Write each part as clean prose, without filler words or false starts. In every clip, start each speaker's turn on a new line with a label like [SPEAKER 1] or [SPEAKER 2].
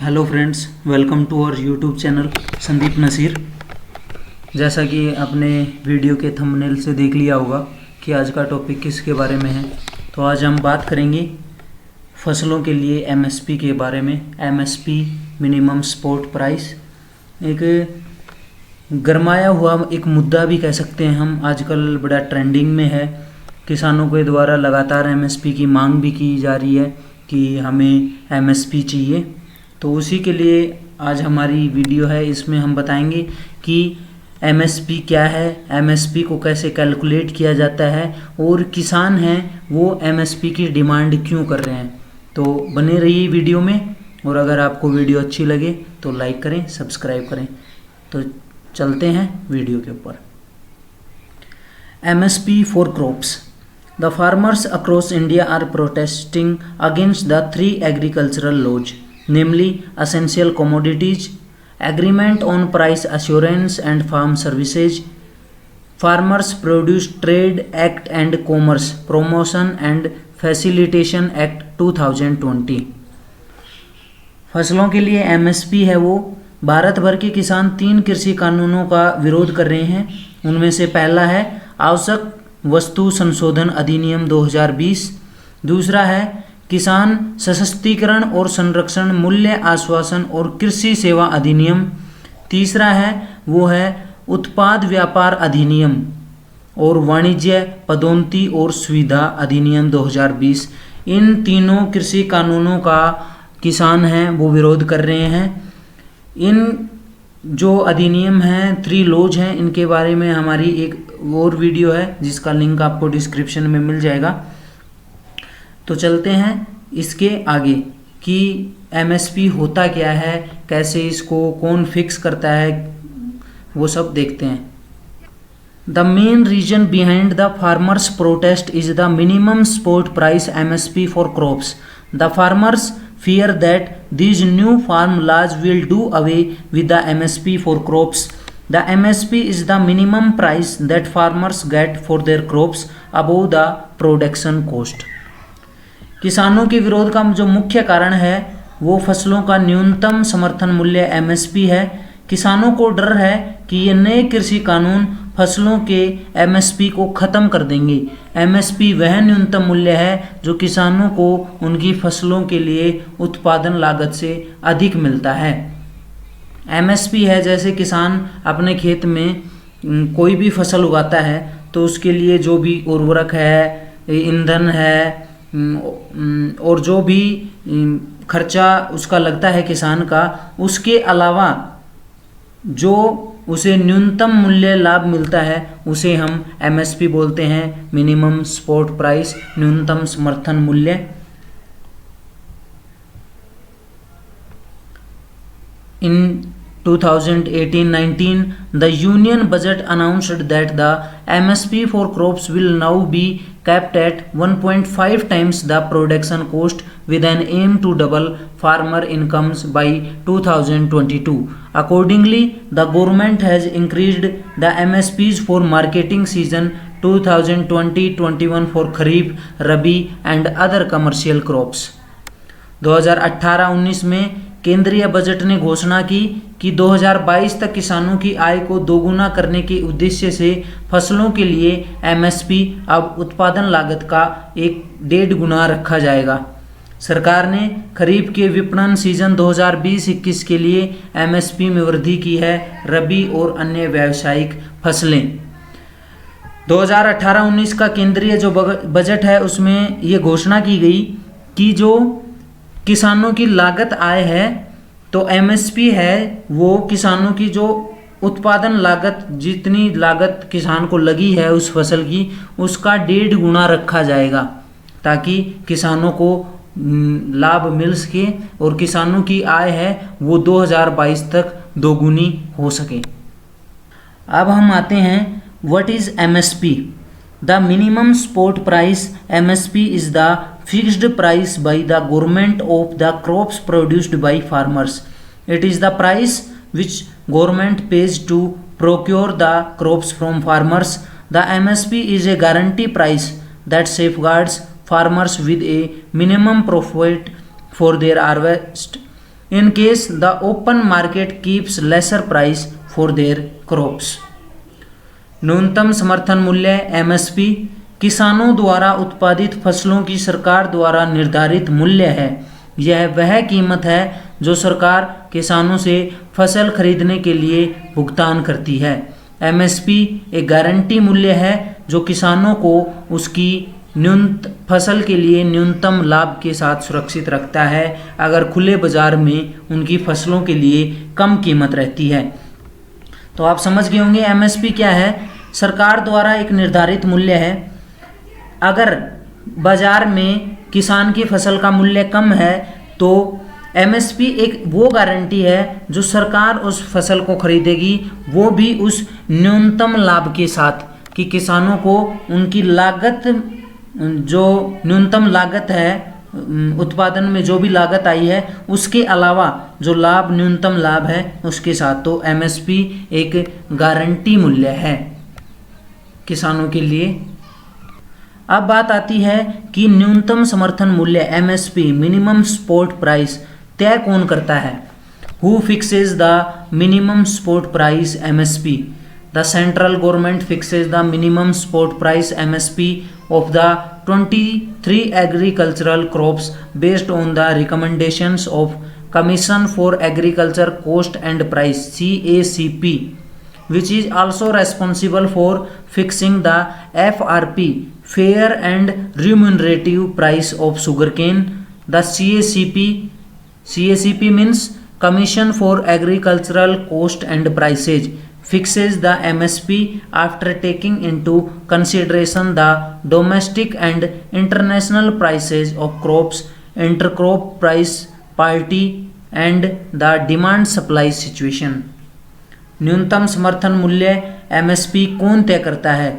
[SPEAKER 1] Hello friends, welcome to our YouTube channel Sandeep Nasir. जैसा कि आपने वीडियो के थंबनेल से देख लिया होगा कि आज का टॉपिक किसके बारे में है, तो आज हम बात करेंगे फसलों के लिए एमएसपी के बारे में। एमएसपी मिनिमम सपोर्ट प्राइस एक गरमाया हुआ एक मुद्दा भी कह सकते हैं हम, आजकल बड़ा ट्रेंडिंग में है। किसानों के द्वारा लगातार एमएसपी की मांग भी की जा रही है कि हमें एमएसपी चाहिए। तो उसी के लिए आज हमारी वीडियो है। इसमें हम बताएंगे कि एमएसपी क्या है, एमएसपी को कैसे कैलकुलेट किया जाता है और किसान हैं वो एमएसपी की डिमांड क्यों कर रहे हैं। तो बने रहिए वीडियो में, और अगर आपको वीडियो अच्छी लगे तो लाइक करें, सब्सक्राइब करें। तो चलते हैं वीडियो के ऊपर। MSP for crops. The farmers across India are protesting against the 3 agricultural laws, namely essential commodities, agreement on price assurance and farm services, farmers produce trade act and commerce promotion and facilitation act 2020। फसलों के लिए MSP है वो भारत भर के किसान 3 कृषि कानूनों का विरोध कर रहे हैं। उनमें से पहला है आवश्यक वस्तु संशोधन अधिनियम 2020, दूसरा है किसान सशक्तिकरण और संरक्षण मूल्य आश्वासन और कृषि सेवा अधिनियम, तीसरा है वो है उत्पाद व्यापार अधिनियम और वाणिज्य पदोन्नति और सुविधा अधिनियम 2020। इन तीनों कृषि कानूनों का किसान हैं वो विरोध कर रहे हैं। इन जो अधिनियम हैं, 3 लॉज हैं, इनके बारे में हमारी एक और वीडियो है जिसका लिंक आपको डिस्क्रिप्शन में मिल जाएगा। तो चलते हैं इसके आगे कि एमएसपी होता क्या है, कैसे इसको कौन फिक्स करता है, वो सब देखते हैं। The main reason behind the farmers protest is the minimum support price MSP for crops. The farmers fear that these new farm laws will do away with the MSP for crops. The MSP is the minimum price that farmers get for their crops above the production cost. किसानों के विरोध का जो मुख्य कारण है वो फसलों का न्यूनतम समर्थन मूल्य एमएसपी है। किसानों को डर है कि ये नए कृषि कानून फसलों के एमएसपी को ख़त्म कर देंगे। एमएसपी वह न्यूनतम मूल्य है जो किसानों को उनकी फसलों के लिए उत्पादन लागत से अधिक मिलता है। एमएसपी है जैसे किसान अपने खेत में कोई भी फसल उगाता है तो उसके लिए जो भी उर्वरक है, ईंधन है और जो भी खर्चा उसका लगता है किसान का, उसके अलावा जो उसे न्यूनतम मूल्य लाभ मिलता है उसे हम एमएसपी बोलते हैं, मिनिमम सपोर्ट प्राइस, न्यूनतम समर्थन मूल्य। इन 2018-19 the union budget announced that the MSP for crops will now be capped at 1.5 times the production cost with an aim to double farmer incomes by 2022. Accordingly, the government has increased the MSPs for marketing season 2020-21 for Kharif, Rabi and other commercial crops. 2018-19 में केंद्रीय budget ने घोषणा की कि 2022 तक किसानों की आय को दोगुना करने के उद्देश्य से फसलों के लिए एमएसपी अब उत्पादन लागत का 1.5 गुना रखा जाएगा। सरकार ने खरीफ के विपणन सीजन 2020-21 के लिए एमएसपी में वृद्धि की है। रबी और अन्य व्यावसायिक फसलें 2018-19 का केंद्रीय जो बजट है उसमें ये घोषणा की गई कि जो किसानों की लागत आय है तो एमएसपी है वो किसानों की जो उत्पादन लागत, जितनी लागत किसान को लगी है उस फसल की, उसका 1.5 गुना रखा जाएगा ताकि किसानों को लाभ मिल सके और किसानों की आय है वो 2022 तक दोगुनी हो सके। अब हम आते हैं what is MSP. The minimum support price MSP is the fixed price by the government of the crops produced by farmers. It is the price which government pays to procure the crops from farmers. The MSP is a guarantee price that safeguards farmers with a minimum profit for their harvest in case the open market keeps lesser price for their crops. न्यूनतम समर्थन मूल्य MSP किसानों द्वारा उत्पादित फसलों की सरकार द्वारा निर्धारित मूल्य है। यह वह कीमत है जो सरकार किसानों से फसल खरीदने के लिए भुगतान करती है। एमएसपी एक गारंटी मूल्य है जो किसानों को उसकी फसल के लिए न्यूनतम लाभ के साथ सुरक्षित रखता है अगर खुले बाजार में उनकी फसलों के लिए कम कीमत रहती है। तो आप समझ गए होंगे एमएसपी क्या है। सरकार द्वारा एक निर्धारित मूल्य है। अगर बाजार में किसान की फसल का मूल्य कम है तो एमएसपी एक वो गारंटी है जो सरकार उस फसल को खरीदेगी, वो भी उस न्यूनतम लाभ के साथ कि किसानों को उनकी लागत, जो न्यूनतम लागत है उत्पादन में जो भी लागत आई है उसके अलावा जो लाभ न्यूनतम लाभ है उसके साथ। तो एमएसपी एक गारंटी मूल्य है किसानों के लिए। अब बात आती है कि न्यूनतम समर्थन मूल्य एमएसपी मिनिमम सपोर्ट प्राइस तय कौन करता है। Who fixes the minimum support price MSP. The central government fixes the minimum support price MSP of the 23 agricultural crops based on the recommendations of Commission for Agriculture Cost and Price CACP, which is also responsible for fixing the FRP fair and remunerative price of sugarcane. The CACP means Commission for Agricultural Cost and Prices fixes the MSP after taking into consideration the domestic and international prices of crops, intercrop price parity and the demand supply situation। न्यूनतम समर्थन मूल्य MSP कौन तय करता है।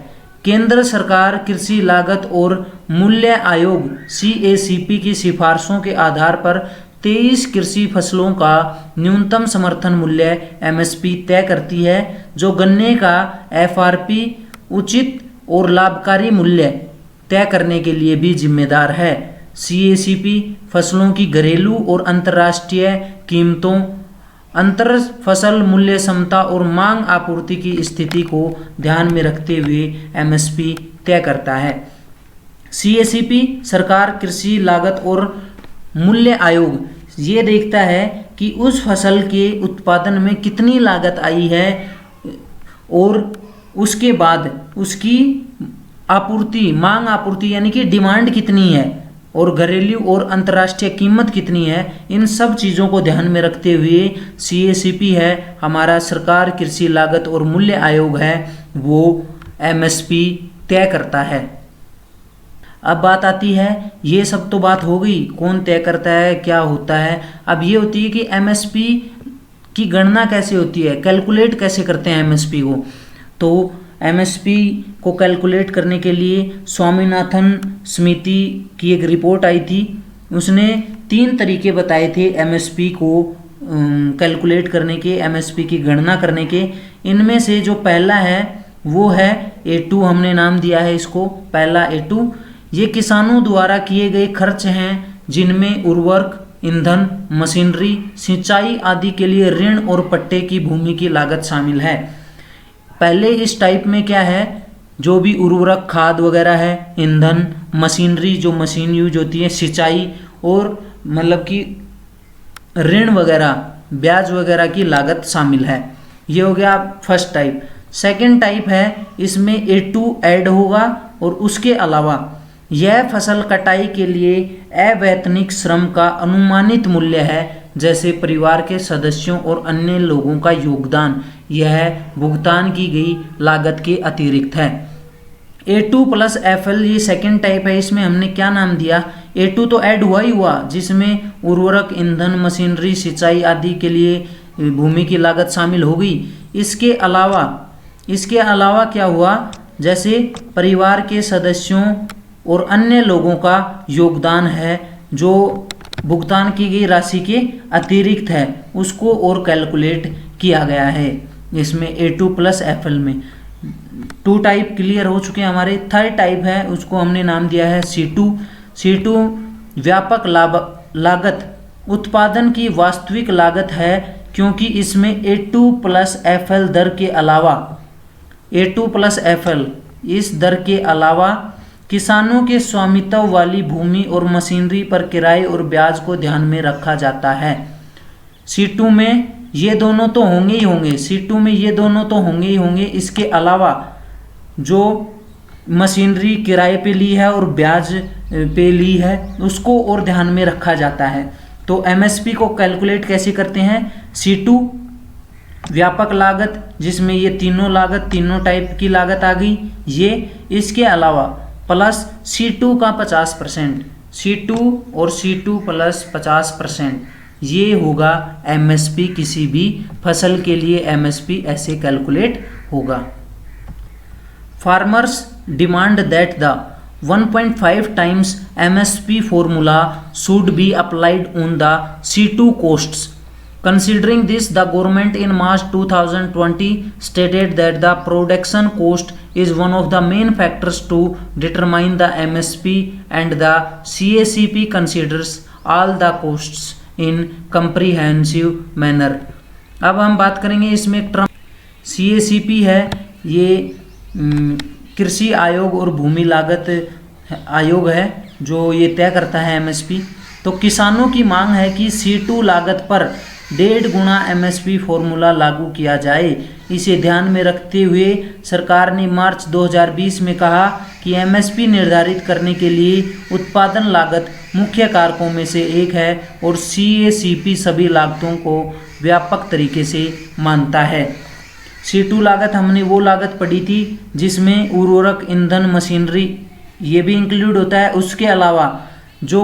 [SPEAKER 1] केंद्र सरकार कृषि लागत और मूल्य आयोग CACP की सिफारिशों के आधार पर 23 कृषि फसलों का न्यूनतम समर्थन मूल्य एमएसपी तय करती है, जो गन्ने का एफआरपी उचित और लाभकारी मूल्य तय करने के लिए भी जिम्मेदार है। CACP फसलों की घरेलू और अंतर्राष्ट्रीय कीमतों, अंतर फसल मूल्य समता और मांग आपूर्ति की स्थिति को ध्यान में रखते हुए एमएसपी तय करता है। CACP सरकार कृषि लागत और मूल्य आयोग ये देखता है कि उस फसल के उत्पादन में कितनी लागत आई है और उसके बाद उसकी आपूर्ति, मांग आपूर्ति यानी कि डिमांड कितनी है और घरेलू और अंतर्राष्ट्रीय कीमत कितनी है। इन सब चीज़ों को ध्यान में रखते हुए CACP है हमारा सरकार कृषि लागत और मूल्य आयोग है, वो MSP तय करता है। अब बात आती है, ये सब तो बात हो गई कौन तय करता है क्या होता है। अब ये होती है कि MSP की गणना कैसे होती है, कैलकुलेट कैसे करते हैं MSP को। तो MSP को कैलकुलेट करने के लिए स्वामीनाथन समिति की एक रिपोर्ट आई थी, उसने 3 तरीके बताए थे MSP को कैलकुलेट करने के, MSP की गणना करने के। इनमें से जो पहला है वो है A2, हमने नाम दिया है इसको पहला A2। ये किसानों द्वारा किए गए खर्च हैं जिनमें उर्वरक, ईंधन, मशीनरी, सिंचाई आदि के लिए ऋण और पट्टे की भूमि की लागत शामिल है। पहले इस टाइप में क्या है, जो भी उर्वरक, खाद वगैरह है, ईंधन, मशीनरी जो मशीन यूज होती है, सिंचाई और मतलब कि ऋण वगैरह, ब्याज वगैरह की लागत शामिल है। ये हो गया फर्स्ट टाइप। सेकंड टाइप है, इसमें A2 ऐड होगा और उसके अलावा यह फसल कटाई के लिए अवैतनिक श्रम का अनुमानित मूल्य है, जैसे परिवार के सदस्यों और अन्य लोगों का योगदान, यह भुगतान की गई लागत के अतिरिक्त है। A2 + FL ये सेकेंड टाइप है, इसमें हमने क्या नाम दिया, A2 तो ऐड हुआ ही हुआ जिसमें उर्वरक, ईंधन, मशीनरी, सिंचाई आदि के लिए भूमि की लागत शामिल हो गई। इसके अलावा क्या हुआ, जैसे परिवार के सदस्यों और अन्य लोगों का योगदान है जो भुगतान की गई राशि के अतिरिक्त है, उसको और कैलकुलेट किया गया है इसमें A2 + FL में। 2 टाइप क्लियर हो चुके हैं हमारे। थर्ड टाइप है, उसको हमने नाम दिया है C2। C2 व्यापक लागत उत्पादन की वास्तविक लागत है, क्योंकि इसमें A2 प्लस FL दर के अलावा A2 प्लस FL इस दर के अलावा किसानों के स्वामित्व वाली भूमि और मशीनरी पर किराए और ब्याज को ध्यान में रखा जाता है। C2 में ये दोनों तो होंगे ही होंगे, C2 में ये दोनों तो होंगे ही होंगे। इसके अलावा जो मशीनरी किराए पे ली है और ब्याज पे ली है उसको और ध्यान में रखा जाता है। तो MSP को कैलकुलेट कैसे करते हैं? C2 व्यापक लागत, जिसमें ये तीनों लागत, तीनों टाइप की लागत आ गई, ये इसके अलावा प्लस C2 का 50%, C2 और C2 प्लस 50%, ये होगा MSP। किसी भी फसल के लिए MSP ऐसे कैलकुलेट होगा। Farmers demand that the 1.5 times MSP formula should be applied on the C2 costs. Considering this, the government in March 2020 stated that the production cost is one of the main factors to determine the MSP, and the CACP considers all the costs in comprehensive manner. अब हम बात करेंगे इसमें एक term CACP है, ये कृषि आयोग और भूमि लागत आयोग है जो ये तय करता है MSP। तो किसानों की मांग है कि C2 लागत पर 1.5 गुना MSP फॉर्मूला लागू किया जाए। इसे ध्यान में रखते हुए सरकार ने मार्च 2020 में कहा कि MSP निर्धारित करने के लिए उत्पादन लागत मुख्य कारकों में से एक है और CACP सभी लागतों को व्यापक तरीके से मानता है। C2 लागत हमने वो लागत पढ़ी थी जिसमें उर्वरक, ईंधन, मशीनरी ये भी इंक्लूड होता है। उसके अलावा जो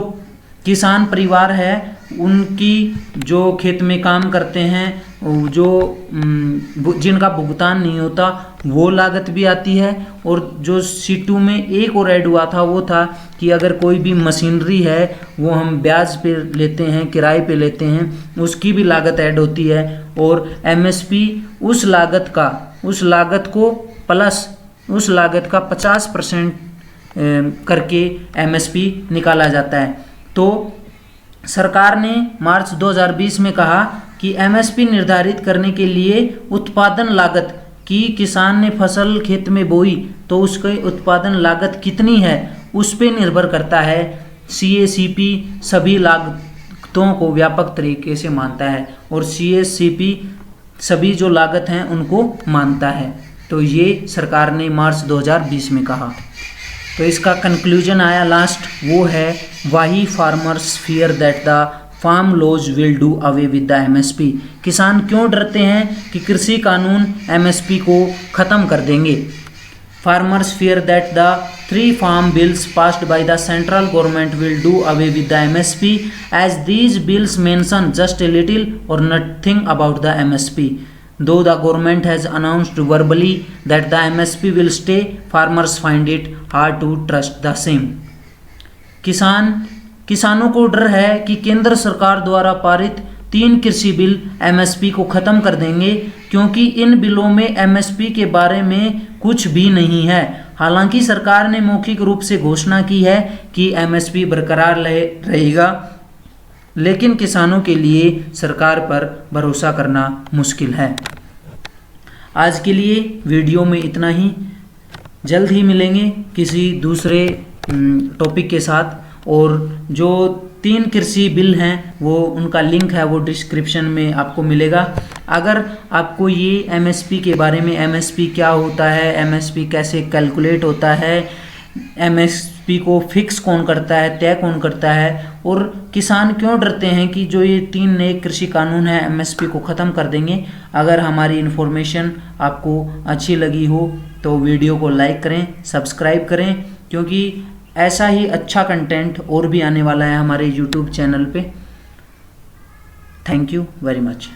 [SPEAKER 1] किसान परिवार है उनकी जो खेत में काम करते हैं, जो जिनका भुगतान नहीं होता वो लागत भी आती है। और जो C2 में एक और ऐड हुआ था वो था कि अगर कोई भी मशीनरी है वो हम ब्याज पे लेते हैं, किराए पे लेते हैं, उसकी भी लागत ऐड होती है। और MSP उस लागत को प्लस उस लागत का 50% करके MSP निकाला जाता है। तो सरकार ने मार्च 2020 में कहा कि MSP निर्धारित करने के लिए उत्पादन लागत की, किसान ने फसल खेत में बोई तो उसकी उत्पादन लागत कितनी है उस पर निर्भर करता है। CACP सभी लागतों को व्यापक तरीके से मानता है और CACP सभी जो लागत हैं उनको मानता है। तो ये सरकार ने मार्च 2020 में कहा। तो इसका कंक्लूजन आया लास्ट, वो है वाही farmers fear that the farm laws will do away with the MSP। किसान क्यों डरते हैं कि कृषि कानून MSP को ख़त्म कर देंगे। Farmers fear that the 3 farm bills passed by the central government will do away with the MSP, as these bills mention just a little or nothing about the MSP. Though the government has announced verbally that the MSP will stay, farmers find it hard to trust the same. किसानों को डर है कि केंद्र सरकार द्वारा पारित 3 कृषि बिल MSP को ख़त्म कर देंगे, क्योंकि इन बिलों में MSP के बारे में कुछ भी नहीं है। हालांकि सरकार ने मौखिक रूप से घोषणा की है कि MSP बरकरार रहेगा, लेकिन किसानों के लिए सरकार पर भरोसा करना मुश्किल है। आज के लिए वीडियो में इतना ही। जल्द ही मिलेंगे किसी दूसरे टॉपिक के साथ। और जो 3 कृषि बिल हैं वो उनका लिंक है वो डिस्क्रिप्शन में आपको मिलेगा। अगर आपको ये MSP के बारे में, MSP क्या होता है, MSP कैसे कैलकुलेट होता है, MSP को फिक्स कौन करता है, तय कौन करता है, और किसान क्यों डरते हैं कि जो ये 3 नए कृषि कानून हैं MSP को ख़त्म कर देंगे, अगर हमारी इन्फॉर्मेशन आपको अच्छी लगी हो तो वीडियो को लाइक करें, सब्सक्राइब करें, क्योंकि ऐसा ही अच्छा कंटेंट और भी आने वाला है हमारे YouTube चैनल पे। Thank you very much.